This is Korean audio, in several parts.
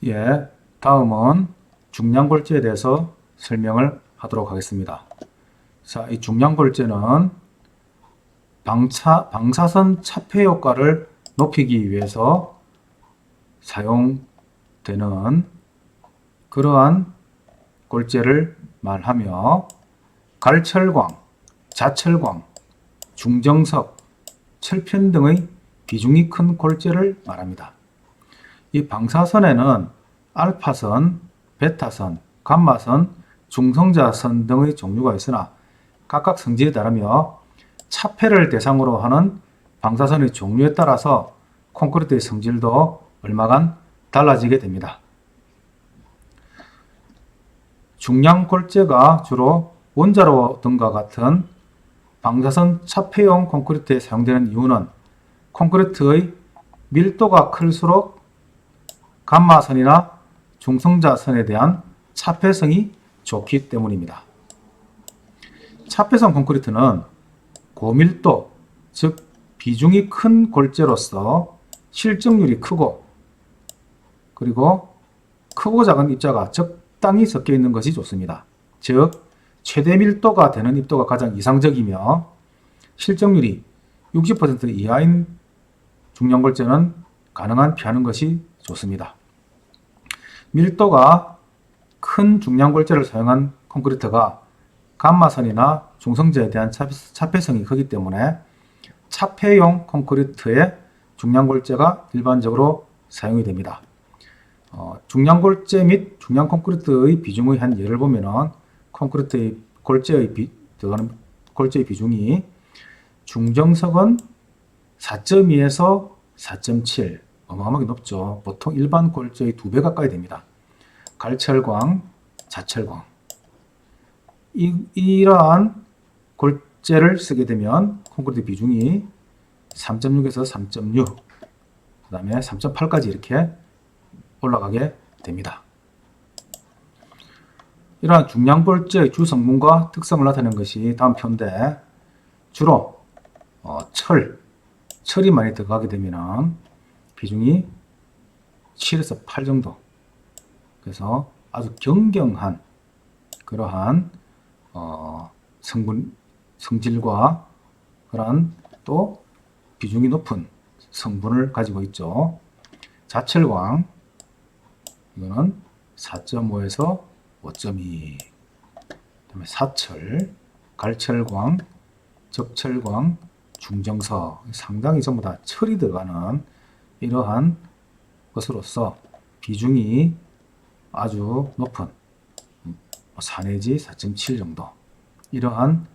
예, 다음은 중량골재에 대해서 설명을 하도록 하겠습니다. 자, 이 중량골재는 방사선 차폐 효과를 높이기 위해서 사용되는 그러한 골재를 말하며 갈철광, 자철광, 중정석, 철편 등의 비중이 큰 골재를 말합니다. 이 방사선에는 알파선, 베타선, 감마선, 중성자선 등의 종류가 있으나 각각 성질에 따르며 차폐를 대상으로 하는 방사선의 종류에 따라서 콘크리트의 성질도 얼마간 달라지게 됩니다. 중량골재가 주로 원자로 등과 같은 방사선 차폐용 콘크리트에 사용되는 이유는 콘크리트의 밀도가 클수록 감마선이나 중성자선에 대한 차폐성이 좋기 때문입니다. 차폐성 콘크리트는 고밀도, 즉 비중이 큰 골재로서 실적률이 크고 그리고 크고 작은 입자가 적당히 섞여 있는 것이 좋습니다. 즉 최대 밀도가 되는 입도가 가장 이상적이며 실적률이 60% 이하인 중량골재는 가능한 피하는 것이 좋습니다. 밀도가 큰 중량골재를 사용한 콘크리트가 감마선이나 중성자에 대한 차폐성이 크기 때문에 차폐용 콘크리트에 중량골재가 일반적으로 사용이 됩니다. 중량골재 및 중량콘크리트의 비중의 한 예를 보면은 콘크리트의 들어가는 골재의 비중이 중정석은 4.2에서 4.7 어마어마하게 높죠. 보통 일반 골재의 2배 가까이 됩니다. 갈철광, 자철광 이러한 골재를 쓰게 되면 콘크리트 비중이 3.6에서 3.6 그 다음에 3.8까지 이렇게 올라가게 됩니다. 이러한 중량골재의 주성분과 특성을 나타내는 것이 다음 표인데 주로 철이 많이 들어가게 되면 비중이 7에서 8 정도 그래서 아주 경경한 그러한 성질과 그러한 또 비중이 높은 성분을 가지고 있죠. 자철광 이거는 4.5에서 5.2 그다음에 사철, 갈철광, 적철광, 중정석 상당히 전부 다 철이 들어가는 이러한 것으로서 비중이 아주 높은 4 내지 4.7 정도 이러한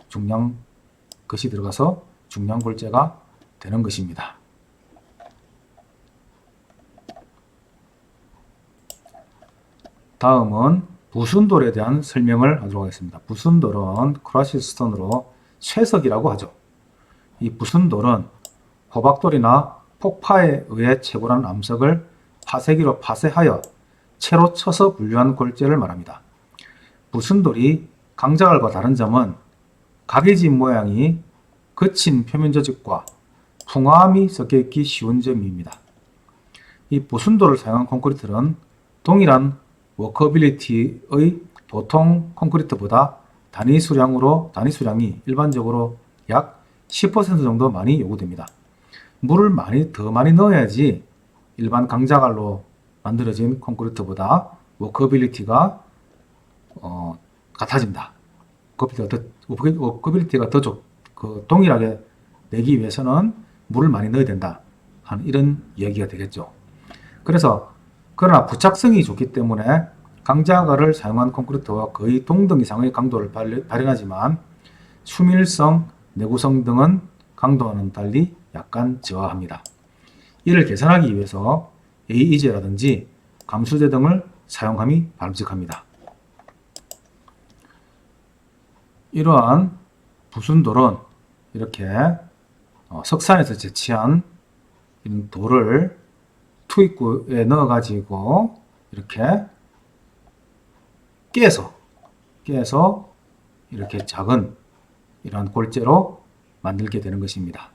중량 것이 들어가서 중량골재가 되는 것입니다. 다음은 부순돌에 대한 설명을 하도록 하겠습니다. 부순돌은 크러쉬 스톤으로 쇠석이라고 하죠. 이 부순돌은 호박돌이나 폭파에 의해 채굴한 암석을 파쇄기로 파쇄하여 채로 쳐서 분류한 골재를 말합니다. 부순돌이 강자갈과 다른 점은 각의진 모양이 거친 표면 조직과 풍화함이 섞여 있기 쉬운 점입니다. 이 부순돌을 사용한 콘크리트는 동일한 워커빌리티의 보통 콘크리트보다 단위 수량이 일반적으로 약 10% 정도 많이 요구됩니다. 물을 더 많이 넣어야지 일반 강자갈로 만들어진 콘크리트보다 워커빌리티가 같아집니다. 워커빌리티가 더 동일하게 내기 위해서는 물을 많이 넣어야 된다 하는 이런 얘기가 되겠죠. 그러나 부착성이 좋기 때문에 강자갈을 사용한 콘크리트와 거의 동등 이상의 강도를 발현하지만 수밀성, 내구성 등은 강도와는 달리 약간 저하합니다. 이를 개선하기 위해서 AEG라든지 감수제 등을 사용함이 바람직합니다. 이러한 부순돌은 이렇게 석산에서 채취한 이런 돌을 투입구에 넣어 가지고 이렇게 깨서 이렇게 작은 이러한 골재로 만들게 되는 것입니다.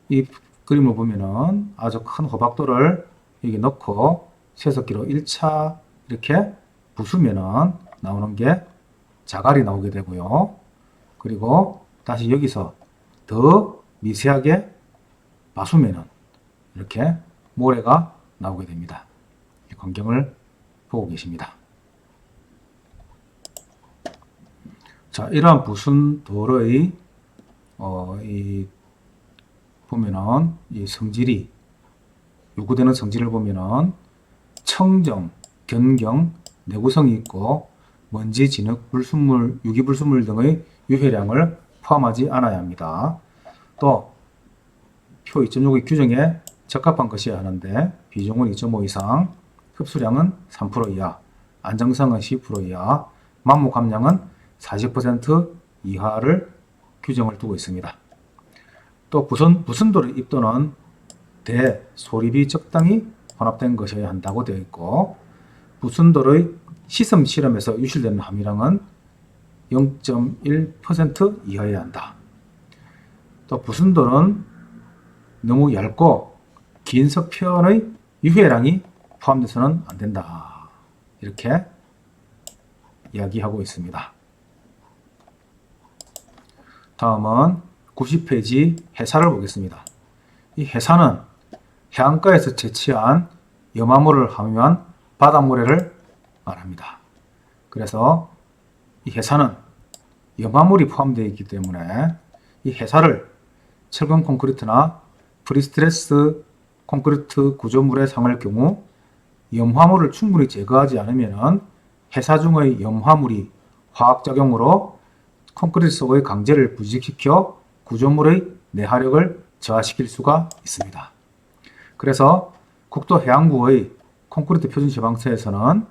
이 그림을 보면은 아주 큰 호박돌을 여기 넣고 세석기로 1차 이렇게 부수면은 나오는 게 자갈이 나오게 되고요. 그리고 다시 여기서 더 미세하게 봐수면은 이렇게 모래가 나오게 됩니다. 이 광경을 보고 계십니다. 자, 이러한 부순 돌의 보면은 이 성질이 요구되는 성질을 보면은 청정, 견경, 내구성이 있고 먼지, 진흙, 불순물, 유기불순물 등의 유해량을 포함하지 않아야 합니다. 또 표 2.6의 규정에 적합한 것이어야 하는데 비중은 2.5 이상, 흡수량은 3% 이하, 안정성은 10% 이하, 만목 함량은 40% 이하를 규정을 두고 있습니다. 또 부순돌의 입도는 대소립이 적당히 혼합된 것이어야 한다고 되어 있고 부순돌의 시슴 실험에서 유실되는 함유량은 0.1% 이하여야 한다. 또 부순돌은 너무 얇고 긴 석편의 유해량이 포함돼서는 안 된다. 이렇게 이야기하고 있습니다. 다음은 90페이지 해사를 보겠습니다. 이 해사는 해안가에서 채취한 염화물을 함유한 바닷모래를 말합니다. 그래서 이 해사는 염화물이 포함되어 있기 때문에 이 해사를 철근 콘크리트나 프리스트레스 콘크리트 구조물에 상할 경우 염화물을 충분히 제거하지 않으면 해사 중의 염화물이 화학작용으로 콘크리트 속의 강제를 부식시켜 구조물의 내하력을 저하시킬 수가 있습니다. 그래서 국토해양부의 콘크리트 표준 지방서에서는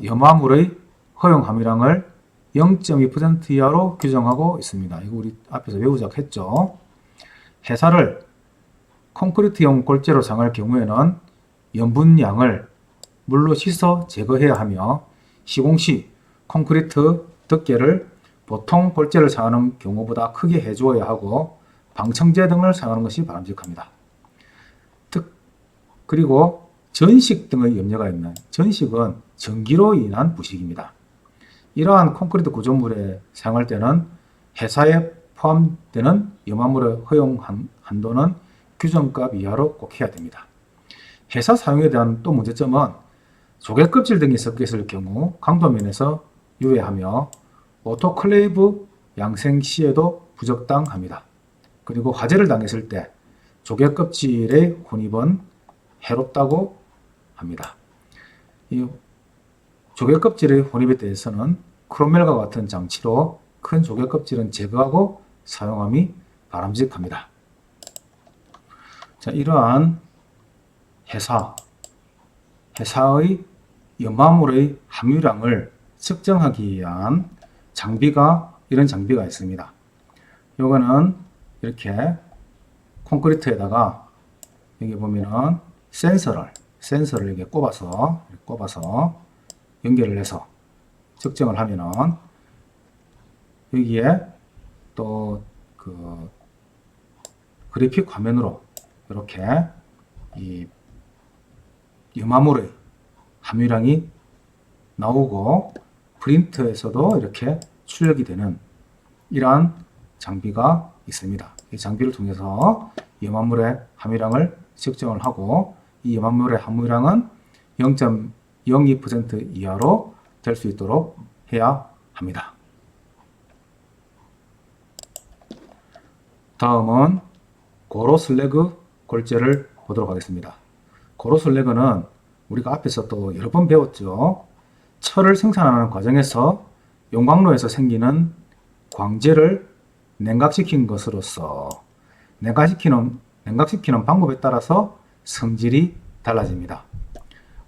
염화물의 허용 함유량을 0.2% 이하로 규정하고 있습니다. 이거 우리 앞에서 외우자고 했죠. 해사를 콘크리트용 골재로 사용할 경우에는 염분량을 물로 씻어 제거해야 하며 시공 시 콘크리트 덮개를 보통 골재를 사용하는 경우보다 크게 해주어야 하고 방청제 등을 사용하는 것이 바람직합니다. 그리고 전식 등의 염려가 있는 전식은 전기로 인한 부식입니다. 이러한 콘크리트 구조물에 사용할 때는 해사에 포함되는 염화물의 허용 한도는 규정값 이하로 꼭 해야 됩니다. 해사 사용에 대한 또 문제점은 조개껍질 등이 섞여 있을 경우 강도면에서 유해하며 오토클레이브 양생 시에도 부적당합니다. 그리고 화재를 당했을 때 조개껍질의 혼입은 해롭다고 합니다. 이 조개껍질의 혼입에 대해서는 크로멜과 같은 장치로 큰 조개껍질은 제거하고 사용함이 바람직합니다. 자, 이러한 해사의 염화물의 함유량을 측정하기 위한 이런 장비가 있습니다. 요거는 이렇게 콘크리트에다가 여기 보면은 센서를 이렇게 꼽아서 연결을 해서 측정을 하면은 여기에 또 그 그래픽 화면으로 이렇게 이 염화물의 함유량이 나오고 프린터에서도 이렇게 출력이 되는 이러한 장비가 있습니다. 이 장비를 통해서 염화물의 함유량을 측정을 하고 이 염화물의 함유량은 0.02% 이하로 될 수 있도록 해야 합니다. 다음은 고로슬래그 골재를 보도록 하겠습니다. 고로슬래그는 우리가 앞에서 또 여러 번 배웠죠. 철을 생산하는 과정에서 용광로에서 생기는 광재를 냉각시킨 것으로서 냉각시키는 방법에 따라서 성질이 달라집니다.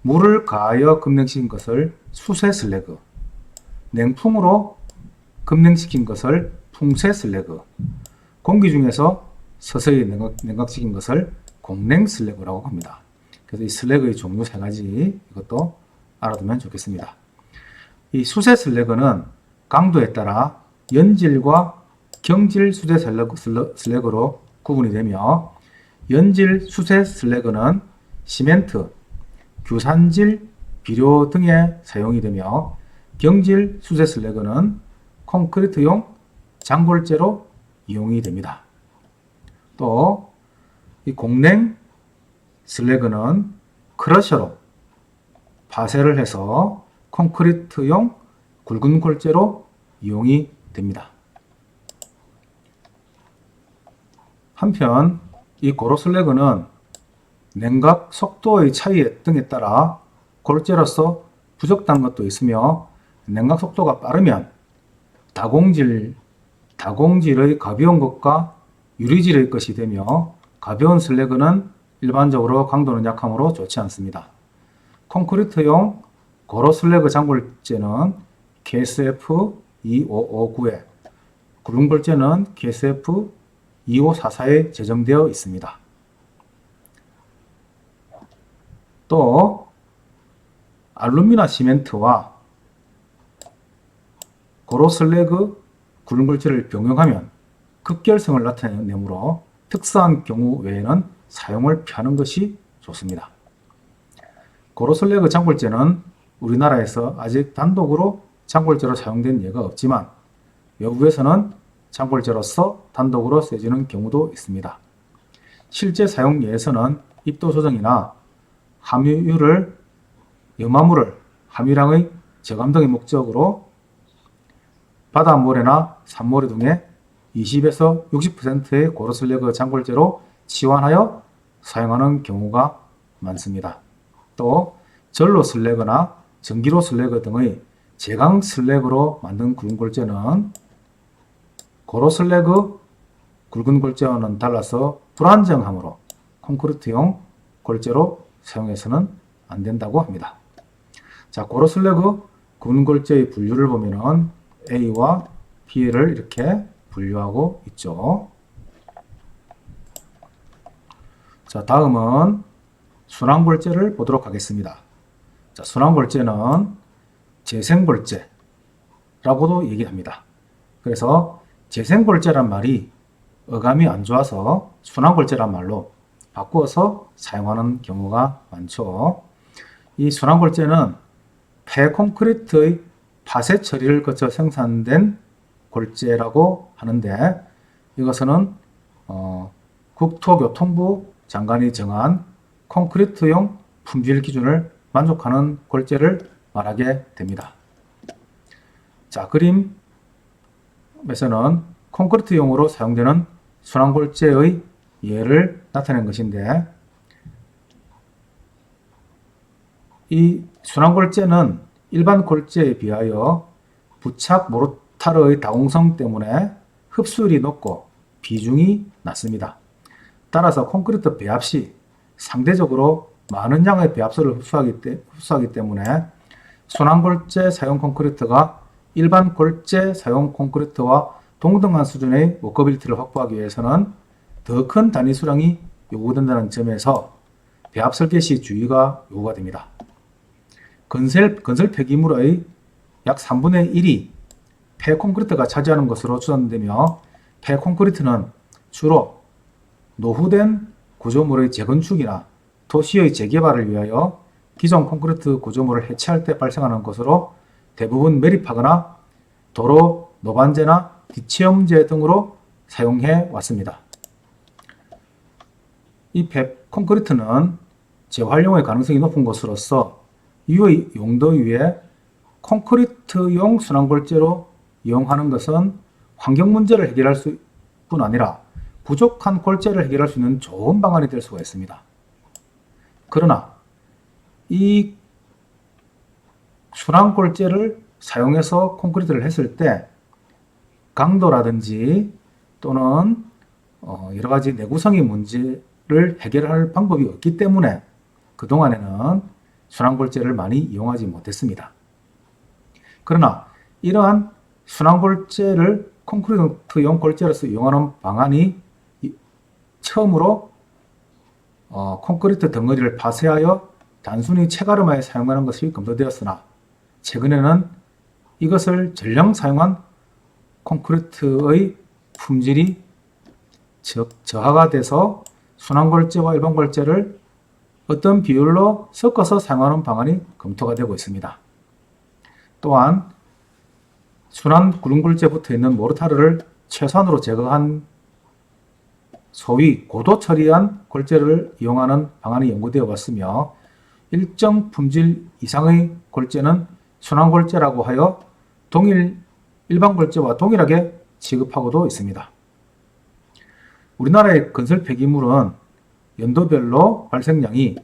물을 가하여 급냉시킨 것을 수세 슬래그, 냉풍으로 급냉시킨 것을 풍세 슬래그, 공기 중에서 서서히 냉각시킨 것을 공냉 슬래그라고 합니다. 그래서 이 슬래그의 종류 세 가지 이것도 알아두면 좋겠습니다. 이 수세 슬래그는 강도에 따라 연질과 경질 수세 슬래그로 구분이 되며 연질 수세 슬래그는 시멘트, 규산질, 비료 등에 사용이 되며 경질 수제 슬래그는 콘크리트용 장골재로 이용이 됩니다. 또 이 공냉 슬래그는 크러셔로 파쇄를 해서 콘크리트용 굵은 골재로 이용이 됩니다. 한편 이 고로 슬래그는 냉각 속도의 차이 등에 따라 골재로서 부족한 것도 있으며 냉각 속도가 빠르면 다공질의 가벼운 것과 유리질의 것이 되며 가벼운 슬래그는 일반적으로 강도는 약하므로 좋지 않습니다. 콘크리트용 고로 슬래그 장골재는 KSF2559에 굵은 골재는 KSF2544에 제정되어 있습니다. 또 알루미나 시멘트와 고로 슬래그 굵은 골재를 병용하면 극결성을 나타내므로 특수한 경우 외에는 사용을 피하는 것이 좋습니다. 고로 슬래그 장골재는 우리나라에서 아직 단독으로 장골재로 사용된 예가 없지만 외국에서는 장골재로서 단독으로 쓰여지는 경우도 있습니다. 실제 사용 예에서는 입도 조정이나 함유율을 염화물을 함유량의 저감 등의 목적으로 바닷모래나 산모래 등의 20에서 60%의 고로 슬래그 장골재로 치환하여 사용하는 경우가 많습니다. 또 전로 슬래그나 전기로 슬래그 등의 제강 슬래그로 만든 굵은 골재는 고로 슬래그 굵은 골재와는 달라서 불안정하므로 콘크리트용 골재로 사용해서는 안 된다고 합니다. 자, 고로 슬래그 굵은 골재의 분류를 보면은 A와 B를 이렇게 분류하고 있죠. 자, 다음은 순환골재를 보도록 하겠습니다. 자, 순환골재는 재생골재라고도 얘기합니다. 그래서 재생골재란 말이 어감이 안 좋아서 순환골재란 말로 바꾸어서 사용하는 경우가 많죠. 이 순환골재는 폐콘크리트의 파쇄 처리를 거쳐 생산된 골재라고 하는데 이것은 국토교통부 장관이 정한 콘크리트용 품질 기준을 만족하는 골재를 말하게 됩니다. 자, 그림에서는 콘크리트용으로 사용되는 순환골재의 예를 나타낸 것인데 이 순환골재는 일반 골재에 비하여 부착 모르타르의 다공성 때문에 흡수율이 높고 비중이 낮습니다. 따라서 콘크리트 배합 시 상대적으로 많은 양의 배합소를 흡수하기 때문에 순환골재 사용 콘크리트가 일반 골재 사용 콘크리트와 동등한 수준의 워커빌리티를 확보하기 위해서는 더 큰 단위 수량이 요구된다는 점에서 배합 설계 시 주의가 요구가 됩니다. 건설 폐기물의 약 3분의 1이 폐콘크리트가 차지하는 것으로 추산되며 폐콘크리트는 주로 노후된 구조물의 재건축이나 도시의 재개발을 위하여 기존 콘크리트 구조물을 해체할 때 발생하는 것으로 대부분 매립하거나 도로 노반재나 뒷체험재 등으로 사용해 왔습니다. 이 콘크리트는 재활용의 가능성이 높은 것으로서 이의 용도 위에 콘크리트용 순환골재로 이용하는 것은 환경 문제를 해결할 뿐 아니라 부족한 골재를 해결할 수 있는 좋은 방안이 될 수가 있습니다. 그러나 이 순환골재를 사용해서 콘크리트를 했을 때 강도라든지 또는 여러 가지 내구성의 문제를 해결할 방법이 없기 때문에 그동안에는 순환골재를 많이 이용하지 못했습니다. 그러나 이러한 순환골재를 콘크리트용 골재로서 이용하는 방안이 처음으로 콘크리트 덩어리를 파쇄하여 단순히 체가름하여 사용하는 것이 검토되었으나 최근에는 이것을 전량 사용한 콘크리트의 품질이 저하가 돼서 순환골재와 일반골재를 어떤 비율로 섞어서 사용하는 방안이 검토가 되고 있습니다. 또한 순환 구름굴재에 붙어 있는 모르타르를 최소한으로 제거한 소위 고도 처리한 골재를 이용하는 방안이 연구되어 왔으며 일정 품질 이상의 골재는 순환골재라고 하여 일반 골재와 동일하게 취급하고도 있습니다. 우리나라의 건설 폐기물은 연도별로 발생량이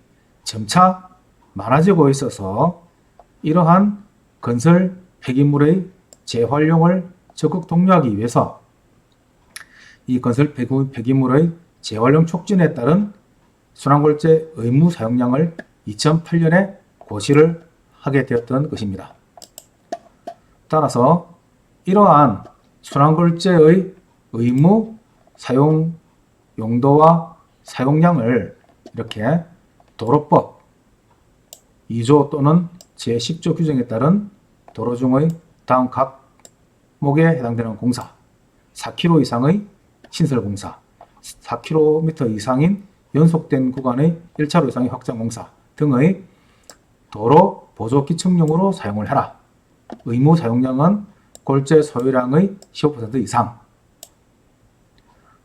점차 많아지고 있어서 이러한 건설 폐기물의 재활용을 적극 독려하기 위해서 이 건설 폐기물의 재활용 촉진에 따른 순환골재 의무 사용량을 2008년에 고시를 하게 되었던 것입니다. 따라서 이러한 순환골재의 의무 사용 용도와 사용량을 이렇게 도로법 2조 또는 제10조 규정에 따른 도로 중의 다음 각목에 해당되는 공사, 4km 이상의 신설공사, 4km 이상인 연속된 구간의 1차로 이상의 확장공사 등의 도로 보조기층용으로 사용을 해라. 의무 사용량은 골재 소유량의 15% 이상.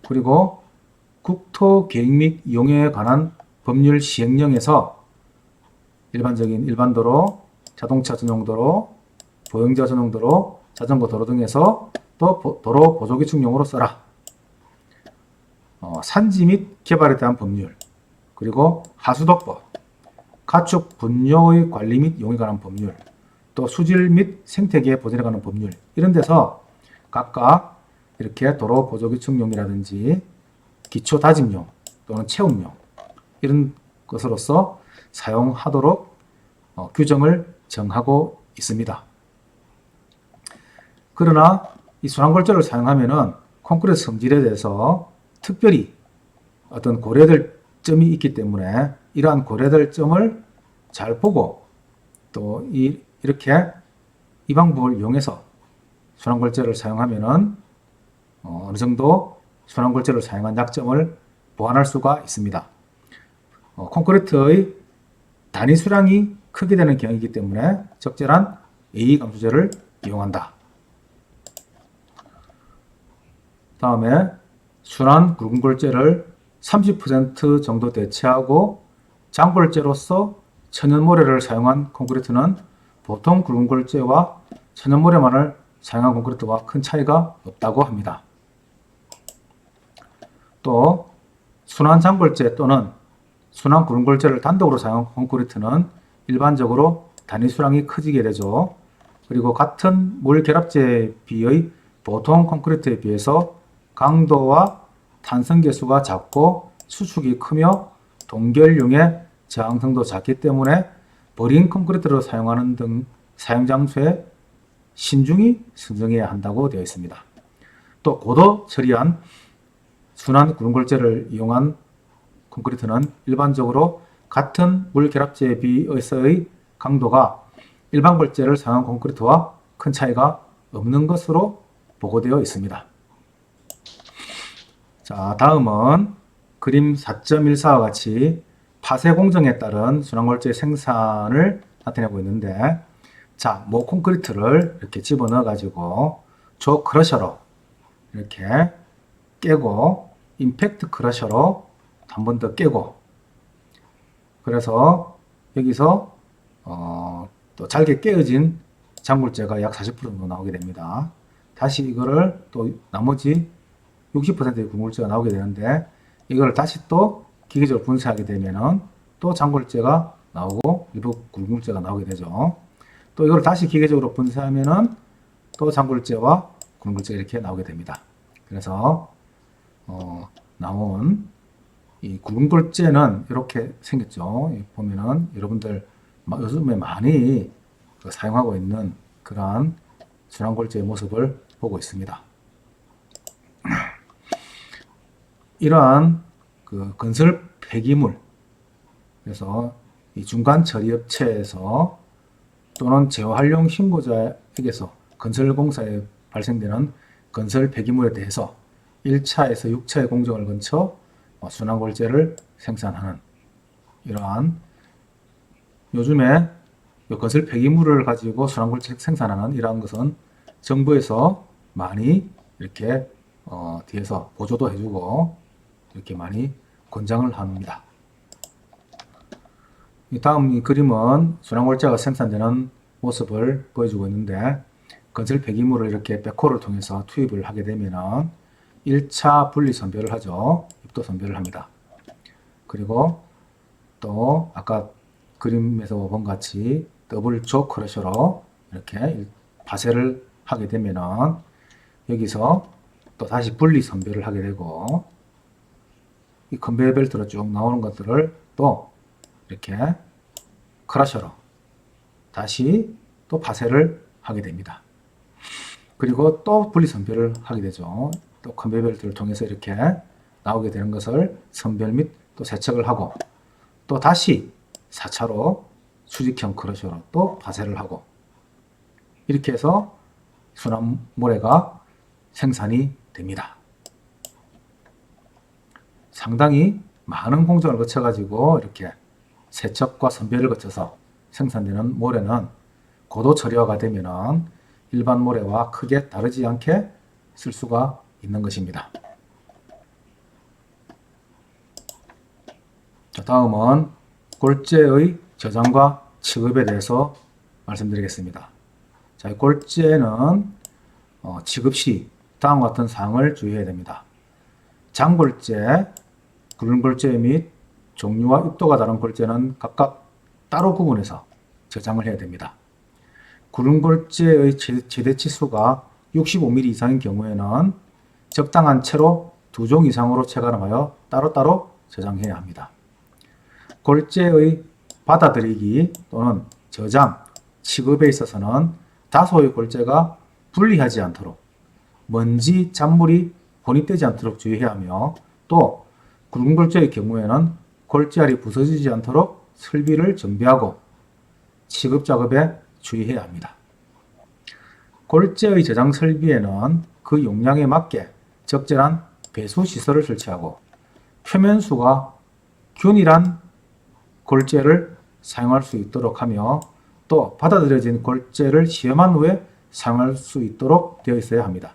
그리고 국토 계획 및 이용에 관한 법률 시행령에서 일반적인 일반도로, 자동차 전용도로, 보행자 전용도로, 자전거 도로 등에서 또 도로 보조기층용으로 써라. 산지 및 개발에 대한 법률, 그리고 하수도법, 가축 분뇨의 관리 및 이용에 관한 법률, 또 수질 및 생태계 보전에 관한 법률, 이런 데서 각각 이렇게 도로 보조기층용이라든지 기초 다짐용 또는 채움용 이런 것으로서 사용하도록 규정을 정하고 있습니다. 그러나 이 순환골재를 사용하면은 콘크리트 성질에 대해서 특별히 어떤 고려될 점이 있기 때문에 이러한 고려될 점을 잘 보고 또 이렇게 이 방법을 이용해서 순환골재를 사용하면은 어느 정도 순환골재를 사용한 약점을 보완할 수가 있습니다. 콘크리트의 단위 수량이 크게 되는 경우이기 때문에 적절한 A 감소제를 이용한다. 다음에 순환 굵은골재를 30% 정도 대체하고 장골재로서 천연모래를 사용한 콘크리트는 보통 굵은골재와 천연모래만을 사용한 콘크리트와 큰 차이가 없다고 합니다. 또 순환 장골재 또는 순환 굵은골재를 단독으로 사용한 콘크리트는 일반적으로 단위 수량이 커지게 되죠. 그리고 같은 물 결합재 비의 보통 콘크리트에 비해서 강도와 탄성 계수가 작고 수축이 크며 동결용의 저항성도 작기 때문에 버린 콘크리트로 사용하는 등 사용 장소에 신중히 선정해야 한다고 되어 있습니다. 또 고도 처리한 순환 굵은골재를 이용한 콘크리트는 일반적으로 같은 물 결합재 비에서의 강도가 일반 골재를 사용한 콘크리트와 큰 차이가 없는 것으로 보고되어 있습니다. 자, 다음은 그림 4.14와 같이 파쇄 공정에 따른 순환골재 생산을 나타내고 있는데, 자, 모 콘크리트를 이렇게 집어넣어 가지고 조 크러셔로 이렇게 깨고 임팩트 크러셔로 한 번 더 깨고, 그래서 여기서 또 잘게 깨어진 장골재가 약 40% 정도 나오게 됩니다. 다시 이거를 또 나머지 60%의 굵은골재가 나오게 되는데, 이걸 다시 또 기계적으로 분쇄하게 되면은 또 장골재가 나오고 일부 굵은골재가 나오게 되죠. 또 이걸 다시 기계적으로 분쇄하면은 또 장골재와 굵은골재가 이렇게 나오게 됩니다. 그래서 나온 이 굵은골재는 이렇게 생겼죠. 보면은 여러분들 요즘에 많이 사용하고 있는 그러한 순환골재의 모습을 보고 있습니다. 이러한 그 건설 폐기물, 그래서 이 중간 처리업체에서 또는 재활용 신고자에게서 건설공사에 발생되는 건설 폐기물에 대해서 1차에서 6차의 공정을 거쳐 순환골재를 생산하는 이러한 요즘에 건설 폐기물을 가지고 순환골재 생산하는 이러한 것은 정부에서 많이 이렇게 뒤에서 보조도 해주고 이렇게 많이 권장을 합니다. 이 다음 이 그림은 순환골재가 생산되는 모습을 보여주고 있는데, 건설 폐기물을 이렇게 백호를 통해서 투입을 하게 되면은 1차 분리 선별을 하죠. 입도 선별을 합니다. 그리고 또 아까 그림에서 본 같이 더블 조 크러셔로 이렇게 파쇄를 하게 되면은 여기서 또 다시 분리 선별을 하게 되고, 이 컨베이어 벨트로 쭉 나오는 것들을 또 이렇게 크러셔로 다시 또 파쇄를 하게 됩니다. 그리고 또 분리 선별을 하게 되죠. 또 컨베이어 벨트를 통해서 이렇게 나오게 되는 것을 선별 및 또 세척을 하고, 또 다시 4차로 수직형 크러셔로 또 파쇄를 하고, 이렇게 해서 순환모래가 생산이 됩니다. 상당히 많은 공정을 거쳐가지고 이렇게 세척과 선별을 거쳐서 생산되는 모래는 고도 처리화가 되면은 일반 모래와 크게 다르지 않게 쓸 수가 있는 것입니다. 자, 다음은 골재의 저장과 취급에 대해서 말씀드리겠습니다. 자, 골재는 취급 시 다음과 같은 사항을 주의해야 됩니다. 장골재, 굵은골재 및 종류와 입도가 다른 골재는 각각 따로 구분해서 저장을 해야 됩니다. 굵은골재의 최대 치수가 65mm 이상인 경우에는 적당한 채로 2종 이상으로 체감하여 따로따로 저장해야 합니다. 골재의 받아들이기 또는 저장, 취급에 있어서는 다소의 골재가 분리하지 않도록 먼지, 잔물이 혼입되지 않도록 주의해야 하며, 또 굵은 골재의 경우에는 골재알이 부서지지 않도록 설비를 정비하고 취급 작업에 주의해야 합니다. 골재의 저장 설비에는 그 용량에 맞게 적절한 배수 시설을 설치하고 표면수가 균일한 골재를 사용할 수 있도록 하며, 또 받아들여진 골재를 시험한 후에 사용할 수 있도록 되어 있어야 합니다.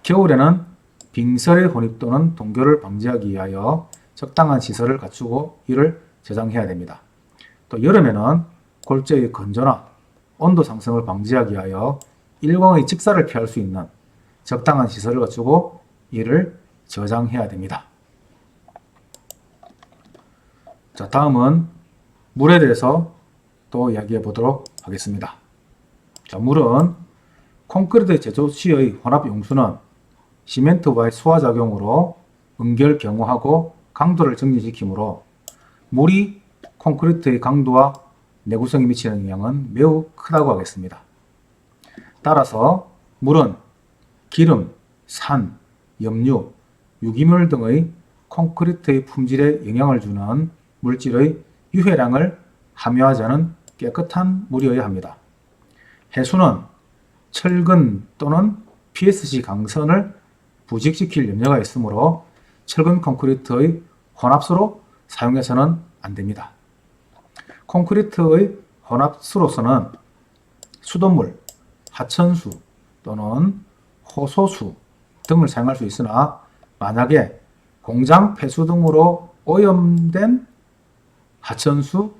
겨울에는 빙설의 혼입 또는 동교를 방지하기 위하여 적당한 시설을 갖추고 이를 저장해야 됩니다. 또 여름에는 골재의 건조나 온도 상승을 방지하기 위하여 일광의 직사를 피할 수 있는 적당한 시설을 갖추고 이를 저장해야 됩니다. 자, 다음은 물에 대해서 또 이야기해 보도록 하겠습니다. 자, 물은 콘크리트 제조 시의 혼합 용수는 시멘트와의 수화작용으로 응결 경화하고 강도를 정지시키므로 물이 콘크리트의 강도와 내구성에 미치는 영향은 매우 크다고 하겠습니다. 따라서 물은 기름, 산, 염류, 유기물 등의 콘크리트의 품질에 영향을 주는 물질의 유해량을 함유하지 않은 깨끗한 물이어야 합니다. 해수는 철근 또는 PSC 강선을 부식시킬 염려가 있으므로 철근 콘크리트의 혼합수로 사용해서는 안 됩니다. 콘크리트의 혼합수로서는 수돗물, 하천수 또는 호소수 등을 사용할 수 있으나, 만약에 공장 폐수 등으로 오염된 하천수,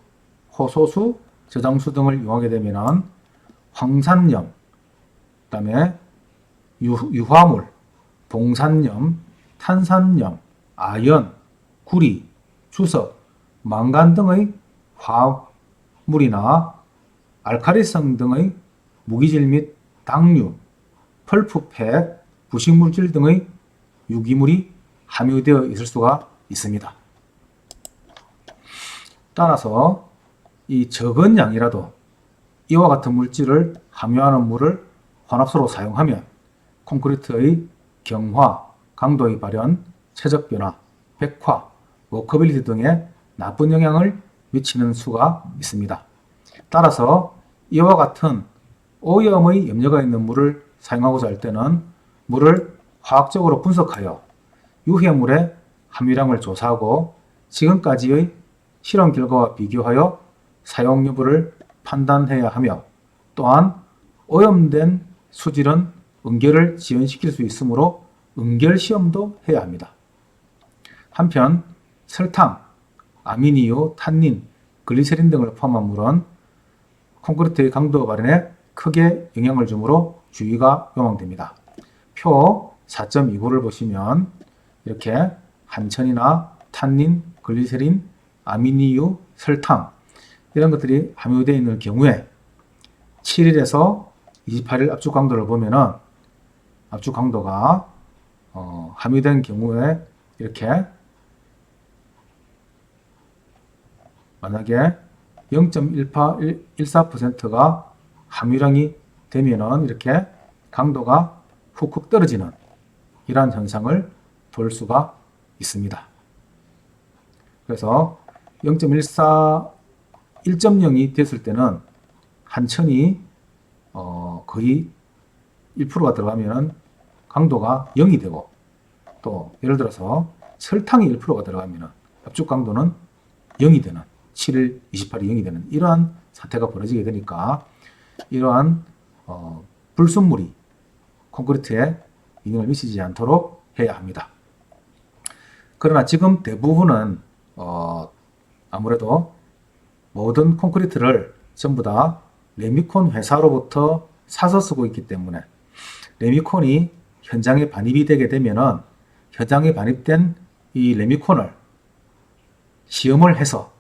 호소수, 저장수 등을 이용하게 되면 황산염, 그 다음에 유화물, 동산염, 탄산염, 아연, 구리, 주석, 망간 등의 화물이나 알칼리성 등의 무기질 및 당류, 펄프팩, 부식물질 등의 유기물이 함유되어 있을 수가 있습니다. 따라서 이 적은 양이라도 이와 같은 물질을 함유하는 물을 혼합수로 사용하면 콘크리트의 경화, 강도의 발현, 최적 변화, 백화, 워커빌리티 등에 나쁜 영향을 미치는 수가 있습니다. 따라서 이와 같은 오염의 염려가 있는 물을 사용하고자 할 때는 물을 화학적으로 분석하여 유해물의 함유량을 조사하고 지금까지의 실험 결과와 비교하여 사용 여부를 판단해야 하며 또한 오염된 수질은 응결을 지연시킬 수 있으므로 응결 시험도 해야 합니다. 한편 설탕, 아미니유, 탄닌, 글리세린 등을 포함한 물은 콘크리트의 강도 발현에 크게 영향을 주므로 주의가 요망됩니다. 표 4.29를 보시면 이렇게 한천이나 탄닌, 글리세린, 아미니유, 설탕 이런 것들이 함유되어 있는 경우에 7일에서 28일 압축 강도를 보면은 압축 강도가 함유된 경우에 이렇게 만약에 0.14%가 함유량이 되면은 이렇게 강도가 훅훅 떨어지는 이러한 현상을 볼 수가 있습니다. 그래서 1.0이 됐을 때는 한천이 거의 1%가 들어가면 강도가 0이 되고 또 예를 들어서 설탕이 1%가 들어가면 압축 강도는 0이 되는 7일, 28이 0이 되는 이러한 사태가 벌어지게 되니까 이러한 불순물이 콘크리트에 영향을 미치지 않도록 해야 합니다. 그러나 지금 대부분은 아무래도 모든 콘크리트를 전부 다 레미콘 회사로부터 사서 쓰고 있기 때문에 레미콘이 현장에 반입이 되게 되면은 현장에 반입된 이 레미콘을 시험을 해서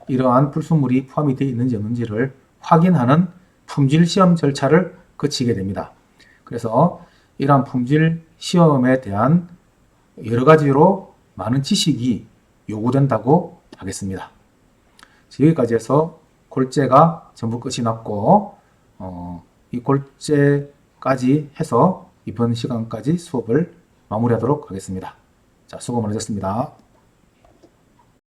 이러한 불순물이 포함이 되어 있는지 없는지를 확인하는 품질 시험 절차를 거치게 됩니다. 그래서 이러한 품질 시험에 대한 여러 가지로 많은 지식이 요구된다고 하겠습니다. 여기까지 해서 골재가 전부 끝이 났고 이 골재까지 해서 이번 시간까지 수업을 마무리하도록 하겠습니다. 자, 수고 많으셨습니다.